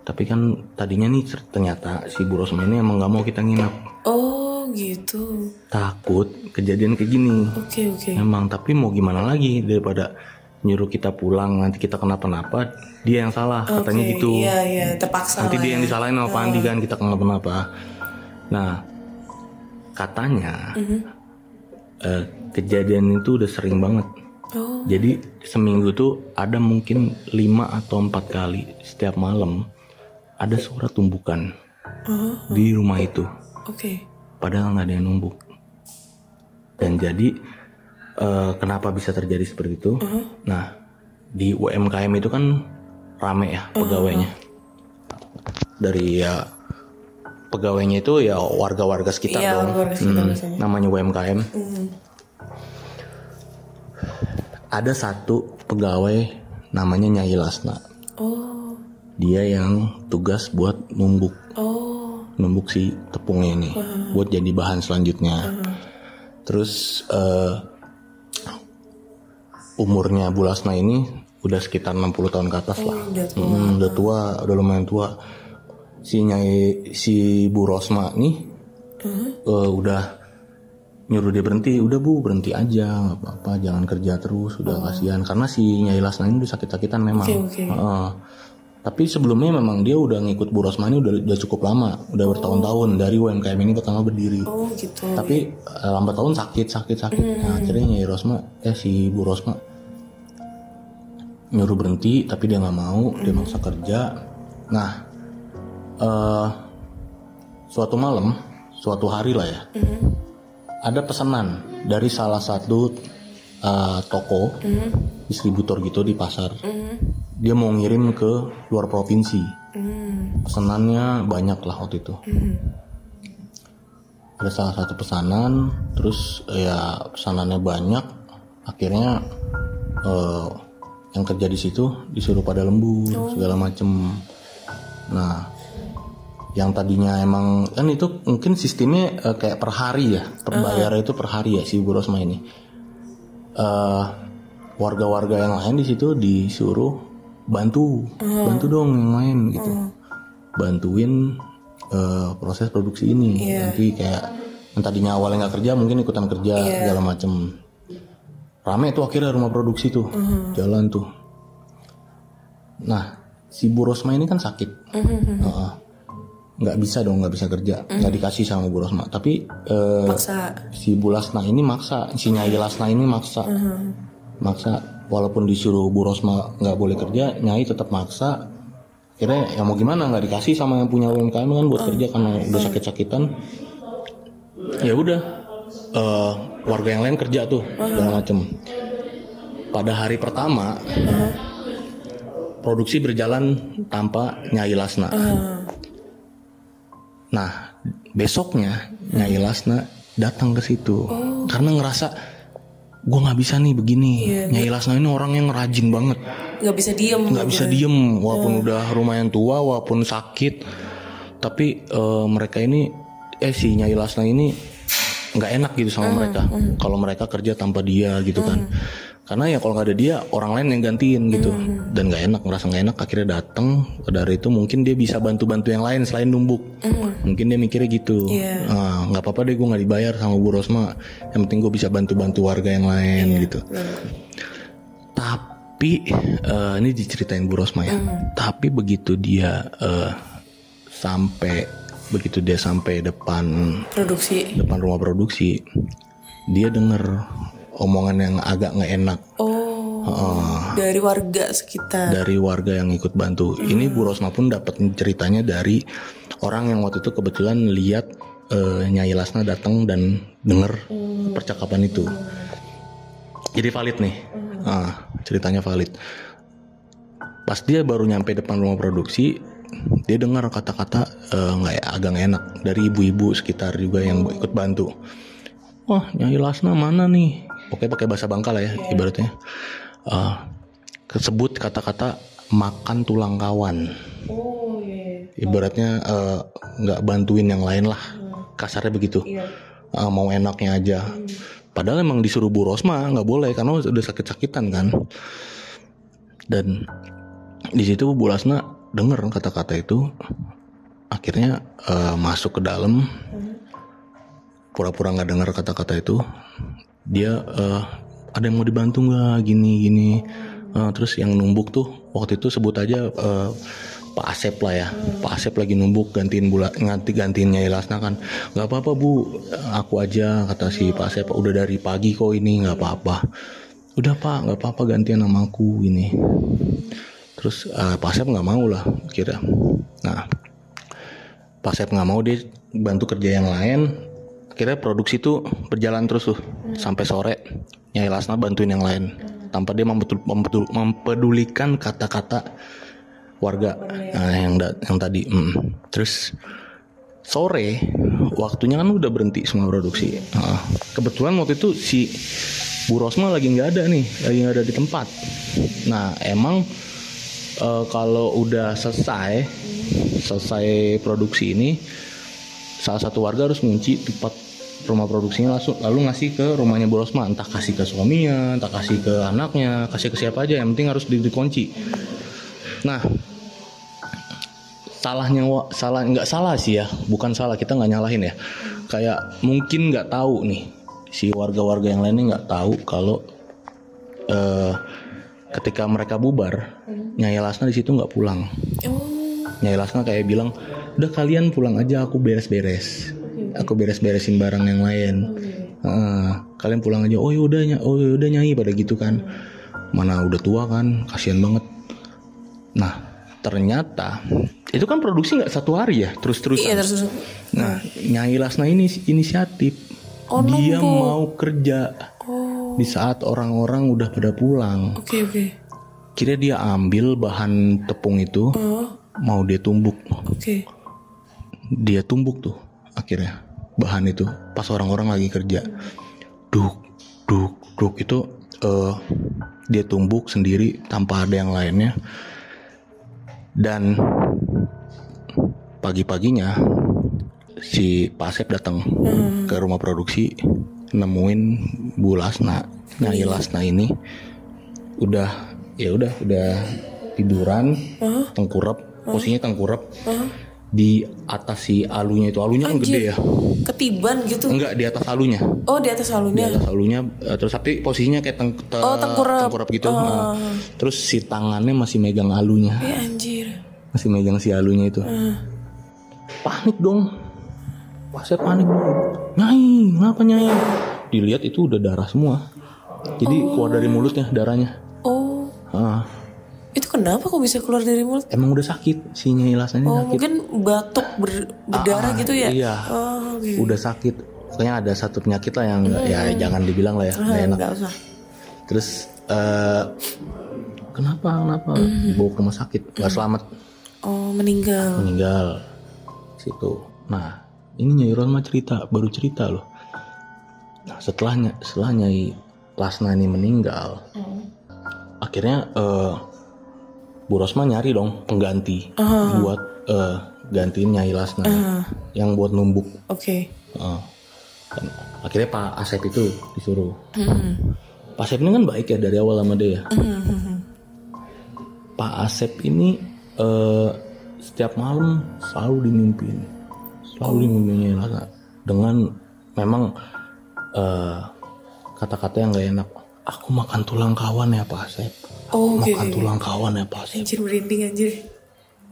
Tapi kan tadinya nih ternyata si Bu Rosma ini emang nggak mau kita nginep. Oh gitu. Takut kejadian kayak gini. Oke. Emang, tapi mau gimana lagi, daripada nyuruh kita pulang nanti kita kenapa-napa, dia yang salah katanya gitu. Iya, terpaksa. Nanti lah dia ya. yang disalahin sama Pak Andi kan, kita kenapa-napa. Nah, katanya kejadian itu udah sering banget. Jadi seminggu tuh ada mungkin 5 atau 4 kali setiap malam ada suara tumbukan di rumah itu. Oke. Padahal nggak ada yang numbuk. Dan jadi kenapa bisa terjadi seperti itu? Nah, di UMKM itu kan rame ya pegawainya. Dari ya pegawainya itu ya warga-warga sekitar dong. Warga sekitar biasanya. Namanya UMKM. Ada satu pegawai namanya Nyai Lasna. Oh. Dia yang tugas buat numbuk. Numbuk si tepungnya ini buat jadi bahan selanjutnya. Terus umurnya Bu Lasna ini udah sekitar 60 tahun ke atas lah. Udah tua, udah lumayan tua. Si Bu Rosma nih udah nyuruh dia berhenti. Udah Bu, berhenti aja, nggak apa-apa, jangan kerja terus, udah kasihan. Karena si Nyai Lasna ini udah sakit-sakitan memang. Tapi sebelumnya memang dia udah ngikut Bu Rosma ini udah cukup lama, udah bertahun-tahun dari UMKM ini pertama berdiri. Oh gitu. Tapi lambat tahun sakit. Nah, akhirnya Nyai Rosma, si Bu Rosma nyuruh berhenti, tapi dia nggak mau, dia maksa kerja. Nah, suatu hari lah ya, ada pesanan dari salah satu toko distributor gitu di pasar. Dia mau ngirim ke luar provinsi. Pesanannya banyak lah waktu itu. Ada salah satu pesanan, terus ya pesanannya banyak. Akhirnya yang kerja di situ disuruh pada lembur segala macem. Nah, yang tadinya emang kan itu mungkin sistemnya kayak per hari ya, perbayarnya itu per hari ya si Bu Rosma ini. Warga-warga yang lain di situ disuruh bantu dong yang lain gitu, bantuin proses produksi ini. Nanti kayak yang tadinya awalnya nggak kerja mungkin ikutan kerja segala macem. Rame tuh akhirnya rumah produksi tuh jalan tuh. Nah, si Bu Rosma ini kan sakit, nggak bisa kerja, nggak dikasih sama Bu Rosma. Tapi si Bu Lasna ini maksa, si Nyai Lasna ini maksa. Walaupun disuruh Bu Rosma nggak boleh kerja, Nyai tetap maksa. Akhirnya ya mau gimana, nggak dikasih sama yang punya UMKM kan buat kerja karena udah sakit-sakitan. Ya udah, warga yang lain kerja tuh segala macem. Pada hari pertama produksi berjalan tanpa Nyai Lasna. Nah, besoknya Nyai Lasna datang ke situ karena ngerasa gue nggak bisa nih begini. Nyai Lasna ini orang yang rajin banget, nggak bisa diem walaupun udah lumayan tua, walaupun sakit. Tapi mereka ini si Nyai Lasna ini nggak enak gitu sama mereka kalau mereka kerja tanpa dia gitu kan. Karena ya kalau nggak ada dia orang lain yang gantiin gitu. Dan ngerasa nggak enak. Akhirnya datang. Dari itu mungkin dia bisa bantu yang lain selain numbuk. Mungkin dia mikirnya gitu. Nggak apa-apa deh gue nggak dibayar sama Bu Rosma. Yang penting gue bisa bantu warga yang lain gitu. Tapi ini diceritain Bu Rosma ya. Tapi begitu dia sampai depan rumah produksi, dia denger omongan yang agak nggak enak. Dari warga sekitar. Dari warga yang ikut bantu. Ini Bu Rosma pun dapat ceritanya dari orang yang waktu itu kebetulan lihat Nyai Lasna datang dan denger percakapan itu. Jadi valid nih. Ceritanya valid. Pas dia baru nyampe depan rumah produksi, dia dengar kata-kata agak nggak enak dari ibu-ibu sekitar juga yang ikut bantu. Wah, Nyai Lasna mana nih? Pokoknya pakai bahasa Bangka lah ya, ibaratnya. Kesebut kata-kata makan tulang kawan. Ibaratnya nggak bantuin yang lain lah, kasarnya begitu. Mau enaknya aja. Padahal emang disuruh Bu Rosma nggak boleh karena udah sakit-sakitan kan. Dan di situ Bu Lasna denger kata-kata itu, akhirnya masuk ke dalam, pura-pura nggak dengar kata-kata itu. Dia ada yang mau dibantu nggak gini. Terus yang numbuk tuh waktu itu sebut aja Pak Asep lah ya. Pak Asep lagi numbuk gantiin Nyai Lasna kan. Nggak apa-apa Bu, aku aja, kata si Pak Asep. Udah dari pagi kok ini, nggak apa-apa. Udah Pak, nggak apa-apa gantian sama aku gini. Terus Pak Asep nggak mau lah kira. Nah, Pak Asep nggak mau, dia bantu kerja yang lain. Akhirnya produksi tuh berjalan terus tuh sampai sore. Nyai Lasna bantuin yang lain tanpa dia mempedulikan kata-kata warga yang tadi. Terus sore waktunya kan udah berhenti semua produksi. Kebetulan waktu itu si Bu Rosma lagi nggak ada di tempat. Nah emang kalau udah selesai produksi ini, salah satu warga harus ngunci tempat rumah produksinya, lalu ngasih ke rumahnya Bu Rosma, entah kasih ke suaminya, entah kasih ke anaknya, kasih ke siapa aja, yang penting harus dikunci. Nah, nggak salah sih ya, bukan salah, kita nggak nyalahin ya. Kayak mungkin nggak tahu nih, si warga-warga yang lainnya nggak tahu kalau ketika mereka bubar, Nyai Lasna di situ nggak pulang. Nyai Lasna kayak bilang, udah kalian pulang aja, aku beres-beres. Aku beres-beresin barang yang lain. Kalian pulang aja. Oh yaudah Nyai, pada gitu kan. Mana udah tua kan, kasihan banget. Nah ternyata itu kan produksi nggak satu hari ya, terus-terusan. Iya, terus. Nah Nyai Lasna ini inisiatif. Dia mau kerja di saat orang-orang udah pada pulang. Oke. Kira dia ambil bahan tepung itu, mau dia tumbuk. Oke. Dia tumbuk tuh akhirnya bahan itu pas orang-orang lagi kerja. Duk itu dia tumbuk sendiri tanpa ada yang lainnya. Dan pagi-paginya si Pak Asep datang ke rumah produksi, nemuin Bu Lasna. Nyai Lasna ini udah tiduran, tengkurap, posisinya tengkurap. Di atas si alunya itu, alunya kan gede ya. Ketiban gitu. Enggak, di atas alunya. Oh, di atas alunya. Di atas alunya, terus tapi posisinya kayak tengkurap gitu. Terus si tangannya masih megang alunya. Ya anjir. Masih megang si alunya itu. Panik dong. Pasnya panik dong. Nyai, ngapa Nyai? Dilihat itu udah darah semua. Jadi keluar dari mulutnya darahnya. Oh. Itu kenapa kok bisa keluar dari mulut? Emang udah sakit, si Nyai Lasna ini sakit. Mungkin batuk berdarah gitu ya? Iya. Okay. Udah sakit. Pokoknya ada satu penyakit lah yang ya jangan dibilang lah ya, nggak enak. Nggak usah. Terus kenapa? Dibawa ke rumah sakit, nggak selamat. Oh, meninggal. Situ. Nah, ini Nyai Rosma baru cerita loh. Nah, setelah Nyai Lasna ini meninggal, akhirnya Bu Rosma nyari dong pengganti buat gantiin Nyai Lasna yang buat numbuk. Oke. Akhirnya Pak Asep itu disuruh. Pak Asep ini kan baik ya dari awal sama dia. Pak Asep ini setiap malam selalu dimimpin Nyai Lasna dengan memang kata-kata yang gak enak. Aku makan tulang kawan ya Pak Asep. Makan tulang kawan ya Pak Asep. Anjir, merinding anjir.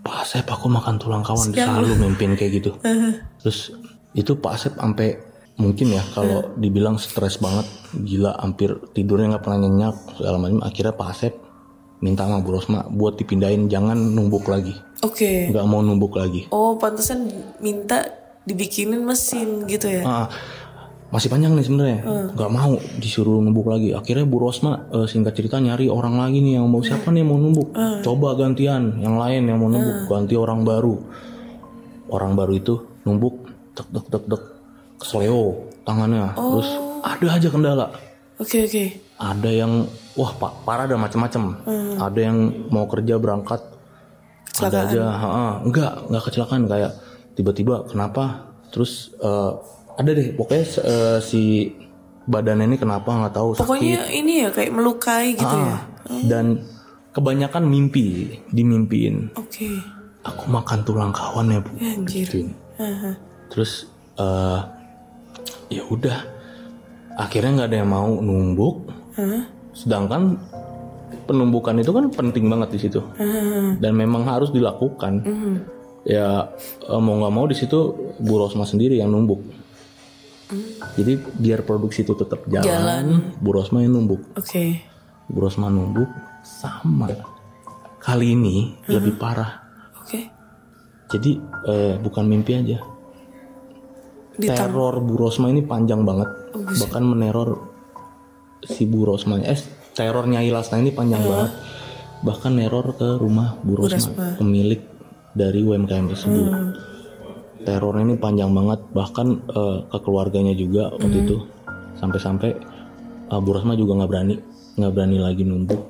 Pak Asep, aku makan tulang kawan. Selalu mimpin kayak gitu. Terus itu Pak Asep sampai mungkin ya kalau dibilang stres banget, gila, hampir tidurnya nggak pernah nyenyak segala macam. Akhirnya Pak Asep minta sama Bu Rosma buat dipindahin, jangan numbuk lagi. Oke. Nggak mau numbuk lagi. Oh, pantesan minta dibikinin mesin gitu ya? Masih panjang nih sebenarnya, nggak mau disuruh numbuk lagi. Akhirnya Bu Rosma singkat cerita nyari orang lagi nih yang mau, siapa nih yang mau numbuk. Coba gantian yang lain yang mau numbuk, ganti orang baru. Orang baru itu numbuk, tek kesleo tangannya. Terus ada aja kendala. Oke. Ada yang parah, ada macam-macam. Ada yang mau kerja berangkat, ada aja nggak kecelakaan, kayak tiba-tiba kenapa terus ada deh pokoknya si badannya ini kenapa nggak tahu, Pokoknya sakit. ini ya kayak melukai gitu ya. Dan kebanyakan dimimpiin. Oke. Aku makan tulang kawan ya, Bu. Anjir. Gituin. Terus ya udah, akhirnya nggak ada yang mau numbuk. Sedangkan penumbukan itu kan penting banget di situ, dan memang harus dilakukan. Ya mau nggak mau di situ Bu Rosma sendiri yang numbuk. Jadi biar produksi itu tetap jalan. Bu Rosma yang numbuk. Oke. Bu Rosma numbuk sama. Kali ini lebih parah. Oke. Jadi bukan mimpi aja. Teror Bu Rosma ini panjang banget. Bahkan meneror si Bu Rosma. Teror Nyai Lasna ini panjang banget. Bahkan neror ke rumah Bu Rosma, pemilik dari UMKM tersebut. Terornya ini panjang banget. Bahkan ke keluarganya juga waktu itu. Sampai-sampai Bu Rosma juga nggak berani lagi numbuk.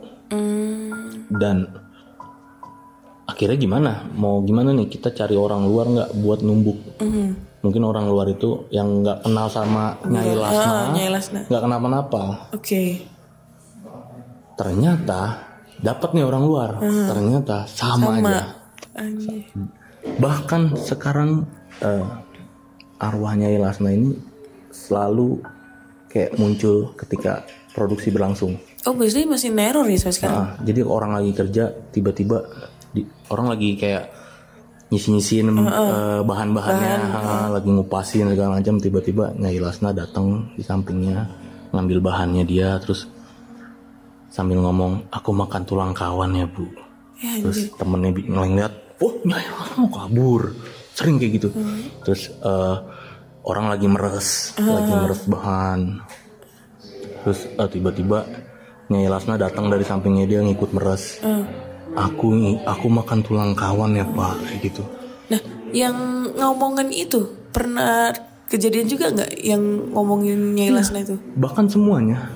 Dan akhirnya gimana? Mau gimana nih? Kita cari orang luar nggak buat numbuk? Mungkin orang luar itu yang nggak kenal sama Nyai Lasna, nggak kenapa-napa. Oke. Ternyata dapat nih orang luar. Ternyata sama aja. Anjir. Bahkan sekarang arwah Nyai Lasna ini selalu kayak muncul ketika produksi berlangsung. Oh, biasanya masih neror ya sampai sekarang. Jadi orang lagi kerja, tiba-tiba orang lagi kayak nyisi-nyisiin bahan-bahannya, lagi ngupasin segala macam, tiba-tiba Nyai Lasna datang di sampingnya ngambil bahannya dia, terus sambil ngomong, aku makan tulang kawan ya, Bu. Ya, terus temennya ngeliat, oh Nyai Lasna mau kabur, sering kayak gitu. Terus orang lagi meres bahan, terus tiba-tiba Nyai Lasna datang dari sampingnya dia ngikut meres. Aku makan tulang kawan ya, Pak, kayak gitu. Nah, yang ngomongin itu pernah kejadian juga nggak yang ngomongin Nyai Lasna itu? Bahkan semuanya.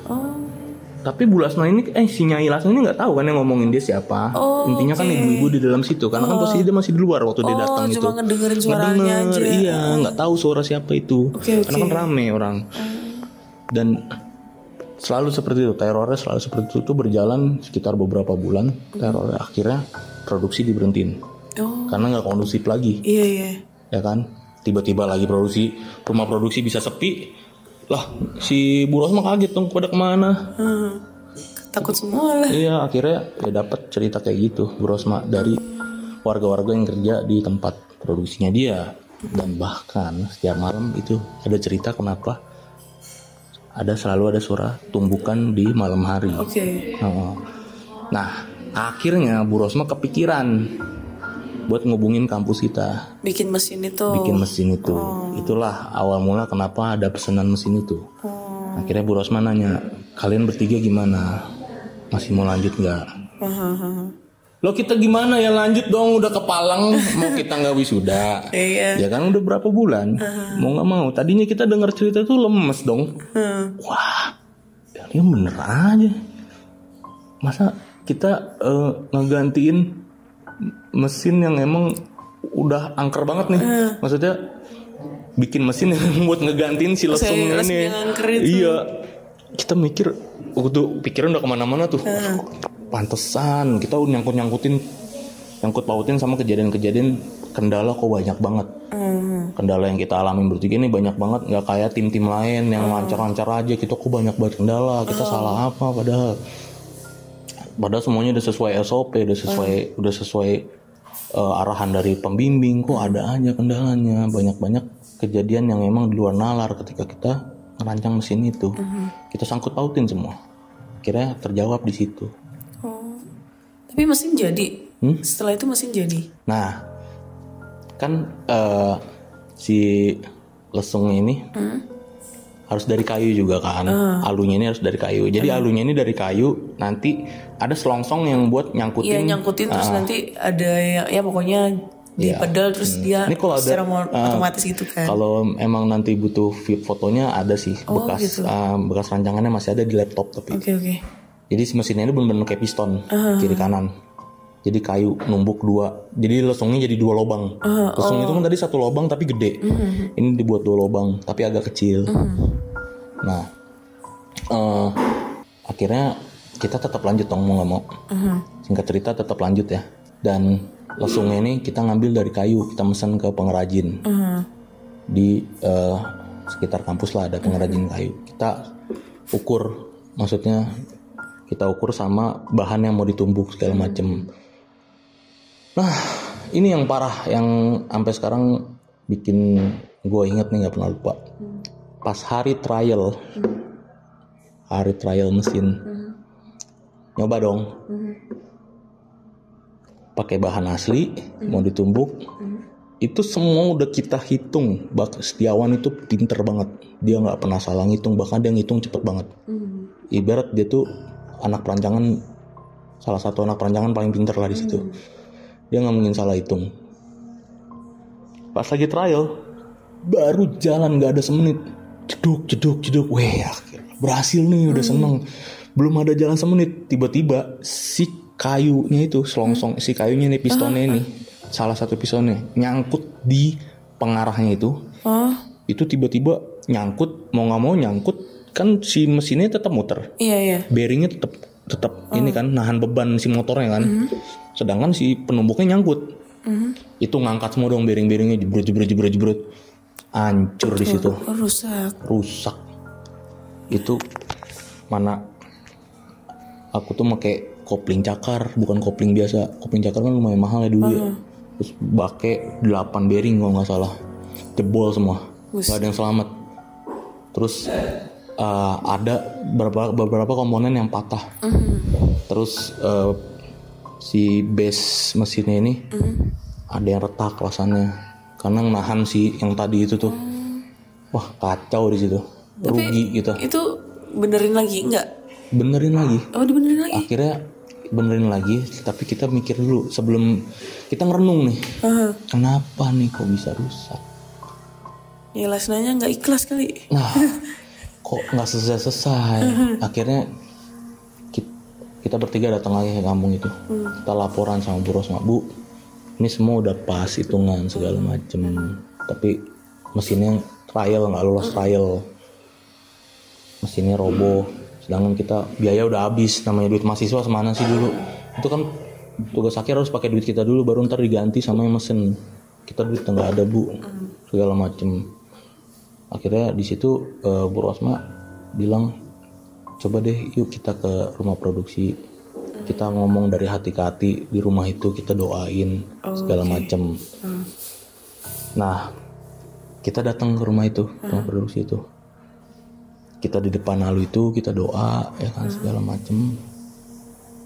Tapi Bu Lasna ini, si Nyai Lasna ini nggak tahu kan yang ngomongin dia siapa. Intinya kan ibu-ibu di dalam situ, karena kan posisi dia masih di luar waktu dia datang itu. Cuma ngedengerin suaranya aja. Iya, nggak tahu suara siapa itu. Karena kan rame orang. Dan selalu seperti itu, terornya selalu seperti itu berjalan sekitar beberapa bulan. Terornya akhirnya produksi diberhentiin karena nggak kondusif lagi. Iya. Ya kan, tiba-tiba lagi rumah produksi bisa sepi lah. Si Bu Rosma kaget dong, pada kemana? Takut semua lah. Iya, akhirnya ya dapat cerita kayak gitu Bu Rosma dari warga-warga yang kerja di tempat produksinya dia. Dan bahkan setiap malam itu ada cerita kenapa selalu ada suara tumbukan di malam hari. Oke. Nah, akhirnya Bu Rosma kepikiran buat ngubungin kampus kita. Bikin mesin itu. Itulah awal mula kenapa ada pesanan mesin itu. Akhirnya Bu Rosma nanya, kalian bertiga gimana? Masih mau lanjut nggak? Lo kita gimana ya, lanjut dong, udah kepalang, mau kita nggak wisuda. Iya. Ya kan udah berapa bulan, mau nggak mau. Tadinya kita dengar cerita tuh lemes dong. Wah, dia bener aja. Masa kita ngegantiin mesin yang emang udah angker banget nih. Maksudnya bikin mesin yang buat ngegantiin si lesung ini. Iya. Kita mikir, waktu pikiran udah kemana-mana tuh. Pantesan kita nyangkut pautin sama kejadian-kejadian kendala kok banyak banget. Kendala yang kita alamin bertiga ini banyak banget, nggak kayak tim-tim lain yang lancar-lancar aja. Kita kok banyak banget kendala, kita salah apa padahal semuanya udah sesuai SOP, udah sesuai arahan dari pembimbing, kok ada aja kendalanya. Banyak kejadian yang emang di luar nalar ketika kita ngerancang mesin itu. Kita sangkut pautin semua, akhirnya terjawab di situ. Tapi mesin jadi. Setelah itu mesin jadi. Nah, kan si lesungnya ini harus dari kayu juga kan. Alunya ini harus dari kayu. Jadi alunya ini dari kayu. Nanti ada selongsong yang buat nyangkutin. Iya, nyangkutin terus nanti ada ya pokoknya di pedal terus dia secara otomatis gitu kan. Kalau emang nanti butuh fotonya ada sih, bekas rancangannya masih ada di laptop tapi. Oke. Jadi si mesinnya ini benar-benar kayak piston kiri kanan. Jadi kayu numbuk dua. Jadi lesungnya jadi dua lubang. Lesung itu kan tadi satu lubang tapi gede. Ini dibuat dua lubang tapi agak kecil. Nah, Akhirnya kita tetap lanjut dong, mau nggak mau. Singkat cerita tetap lanjut ya. Dan lesungnya ini kita ngambil dari kayu, kita mesen ke pengrajin di sekitar kampus lah, ada pengrajin kayu. Kita ukur, maksudnya kita ukur sama bahan yang mau ditumbuk segala macem. Nah ini yang parah, yang sampai sekarang bikin gue inget nih, nggak pernah lupa. Pas hari trial mesin, nyoba dong, pakai bahan asli, mau ditumbuk. Itu semua udah kita hitung. Setiawan itu pinter banget, dia nggak pernah salah ngitung, bahkan dia ngitung cepet banget. Ibarat dia tuh anak perancangan, salah satu anak perancangan paling pinter lah di situ. Dia nggak mungkin salah hitung. Pas lagi trial, baru jalan nggak ada semenit, jeduk, weh berhasil nih, udah seneng. Belum ada jalan semenit, tiba-tiba si kayunya itu selongsong, si kayunya nih, pistonnya ini, salah satu pistonnya nyangkut di pengarahnya itu. Itu tiba-tiba nyangkut, mau nggak mau nyangkut, kan si mesinnya tetap muter. Iya. Bearingnya tetap ini kan, nahan beban si motornya kan. Sedangkan si penumbuknya nyangkut. Itu ngangkat semua dong bearing-bearingnya, jebrut. Hancur di situ. Rusak. Itu mana aku tuh pakai kopling cakar, bukan kopling biasa. Kopling cakar kan lumayan mahal ya dulu ya. Terus pakai 8 bearing kalau nggak salah. Jebol semua. Gak ada yang selamat. Terus ada beberapa komponen yang patah. Terus si base mesinnya ini ada yang retak lasannya karena nahan si yang tadi itu tuh. Wah kacau di situ. Rugi gitu. Itu benerin lagi nggak? Benerin lagi. Oh dibenerin lagi. Akhirnya benerin lagi, tapi kita mikir dulu sebelum kita ngerenung nih. Kenapa nih kok bisa rusak? Ya lasnanya nggak ikhlas kali. Nah, kok nggak selesai. Akhirnya kita bertiga datang lagi ke kampung itu. Kita laporan sama Bu Rosma, Bu, ini semua udah pas hitungan segala macem, tapi mesinnya trial nggak lolos trial, mesinnya roboh. Sedangkan kita biaya udah habis, namanya duit mahasiswa semana sih dulu. Itu kan tugas akhir harus pakai duit kita dulu, baru ntar diganti sama yang mesin. Kita duit nggak ada Bu, segala macem. Akhirnya di situ Bu Rosma bilang, coba deh yuk kita ke rumah produksi, kita ngomong dari hati ke hati di rumah itu, kita doain segala macem. Nah kita datang ke rumah itu, rumah produksi itu, kita di depan halu itu, kita doa ya kan segala macem.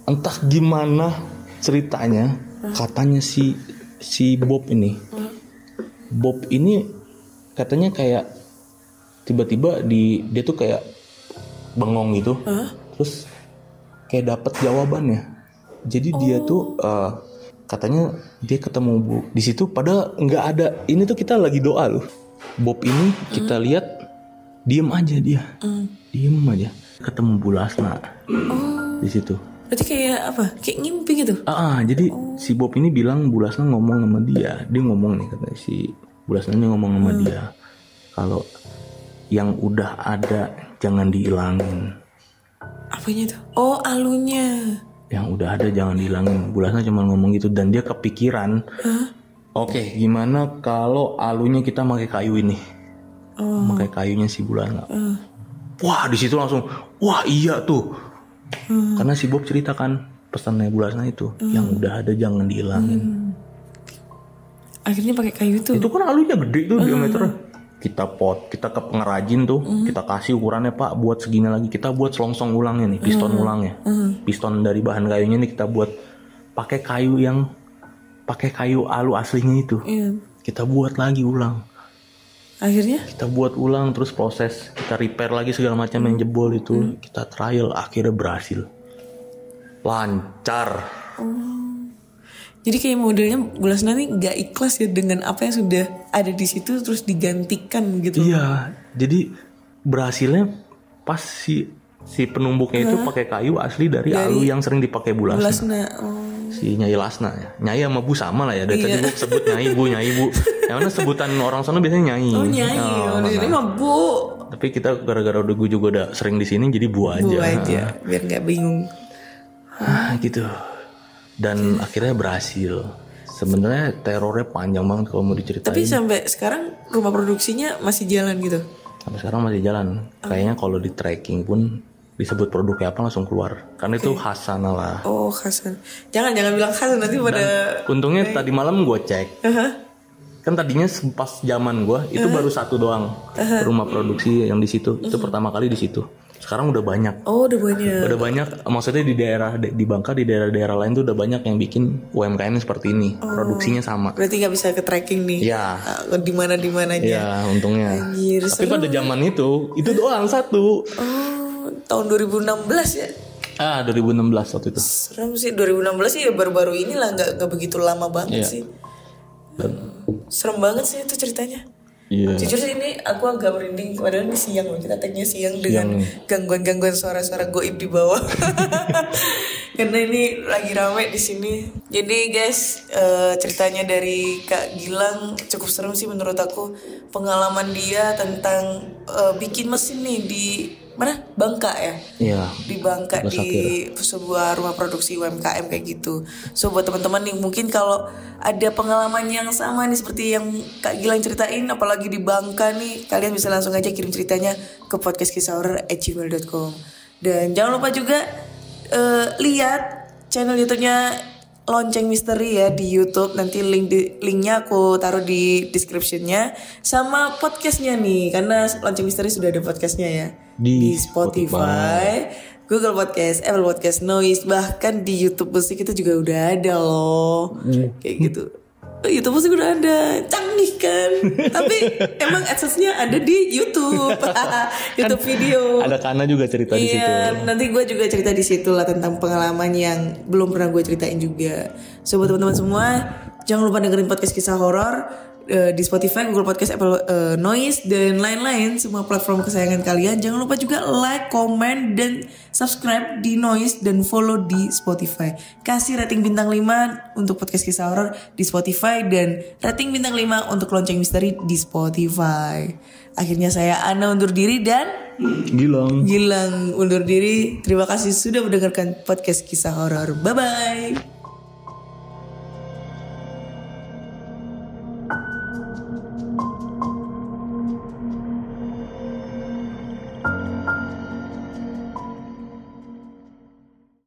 Entah gimana ceritanya, katanya si Bob ini katanya kayak tiba-tiba dia tuh kayak bengong gitu, terus kayak dapat jawabannya. Jadi dia tuh katanya dia ketemu Bu di situ, padahal nggak ada. Ini tuh kita lagi doa loh. Bob ini kita lihat diem aja dia, diem aja. Ketemu Bu Lasna di situ. Berarti kayak apa? Kayak ngimpi gitu? Jadi si Bob ini bilang Bu Lasna ngomong sama dia ngomong nih, katanya si Bu Lasna ini ngomong sama dia kalau yang udah ada jangan dihilangin. Apanya tuh? Oh alunya. Yang udah ada jangan dihilangin. Bu Lasna cuma ngomong gitu, dan dia kepikiran. Oke, gimana kalau alunya kita pakai kayu ini? Pakai kayunya si Bu Lasna. Wah di situ langsung, wah iya tuh. Karena si Bob ceritakan pesannya Bu Lasna itu, yang udah ada jangan dihilangin. Akhirnya pakai kayu itu. Itu kan alunya gede tuh diameternya. Kita ke pengrajin tuh, kita kasih ukurannya Pak buat segini lagi, kita buat selongsong ulangnya nih, piston ulangnya, piston dari bahan kayunya nih kita buat pakai kayu alu aslinya itu, kita buat lagi ulang. Akhirnya kita buat ulang, terus proses kita repair lagi segala macam yang jebol itu, kita trial, akhirnya berhasil, lancar. Jadi kayak modelnya Bu Lasna nih gak ikhlas ya dengan apa yang sudah ada di situ terus digantikan gitu. Iya, jadi berhasilnya pas si penumbuknya itu pakai kayu asli dari alu yang sering dipakai Bu Lasna. Si Nyai Lasna ya. Nyai sama Bu sama lah ya. Dari tadi gue sebut Nyai Bu. Yang mana sebutan orang sana biasanya Nyai. Oh Nyai, di sini mah Bu. Tapi kita gara-gara gue juga udah sering di sini jadi Bu aja. Biar nggak bingung. Gitu. Dan akhirnya berhasil. Sebenarnya terornya panjang banget kalau mau diceritain. Tapi sampai sekarang rumah produksinya masih jalan gitu. Sampai sekarang masih jalan. Kayaknya kalau di tracking pun disebut produknya apa langsung keluar. Karena itu Hasan lah. Oh Hasan. Jangan bilang Hasan nanti pada. Untungnya tadi malam gue cek. Kan tadinya pas zaman gue itu baru satu doang rumah produksi yang di situ. Itu pertama kali di situ. Sekarang udah banyak. Oh udah banyak. Udah banyak. Maksudnya di daerah di Bangka, di daerah-daerah lain tuh udah banyak yang bikin UMKM seperti ini. Produksinya sama. Berarti nggak bisa ke tracking nih. Ya. Di mana-aja. Ya untungnya. Anjir, tapi pada zaman itu doang satu. Oh tahun 2016 ya. 2016 waktu itu. Serem sih 2016 sih ya baru-baru inilah nggak begitu lama banget sih. Serem banget sih itu ceritanya. Iya. Jujur sih ini aku agak merinding padahal ini siang loh, kita tagnya siang dengan gangguan-gangguan suara-suara goib di bawah. Karena ini lagi rame di sini. Jadi guys, ceritanya dari Kak Gilang cukup serem sih menurut aku. Pengalaman dia tentang bikin mesin nih di mana? Bangka ya? Iya. Di Bangka di sebuah rumah produksi UMKM kayak gitu. So buat teman-teman nih mungkin kalau ada pengalaman yang sama nih seperti yang Kak Gilang ceritain, apalagi di Bangka nih, kalian bisa langsung aja kirim ceritanya ke podcastkisahhoror@gmail.com. Dan jangan lupa juga lihat channel YouTube-nya Lonceng Misteri ya di YouTube. Nanti linknya aku taruh di description-nya, sama podcastnya nih karena Lonceng Misteri sudah ada podcastnya ya di Spotify, Google Podcast, Apple Podcast, Noise, bahkan di YouTube Musik itu juga udah ada loh. Kayak gitu. YouTube Musik udah ada, canggih kan. Tapi emang AdSense-nya ada di YouTube. YouTube video. Ada Kana juga cerita di situ. Iya, nanti gue juga cerita di situ lah tentang pengalaman yang belum pernah gue ceritain juga. So buat teman-teman semua, jangan lupa dengerin podcast kisah horor di Spotify, Google Podcast, Apple Noise dan lain-lain, semua platform kesayangan kalian. Jangan lupa juga like, comment dan subscribe di Noise dan follow di Spotify. Kasih rating bintang 5 untuk podcast kisah horor di Spotify dan rating bintang 5 untuk Lonceng Misteri di Spotify. Akhirnya saya Ana undur diri dan Gilang undur diri. Terima kasih sudah mendengarkan podcast kisah horor. Bye bye.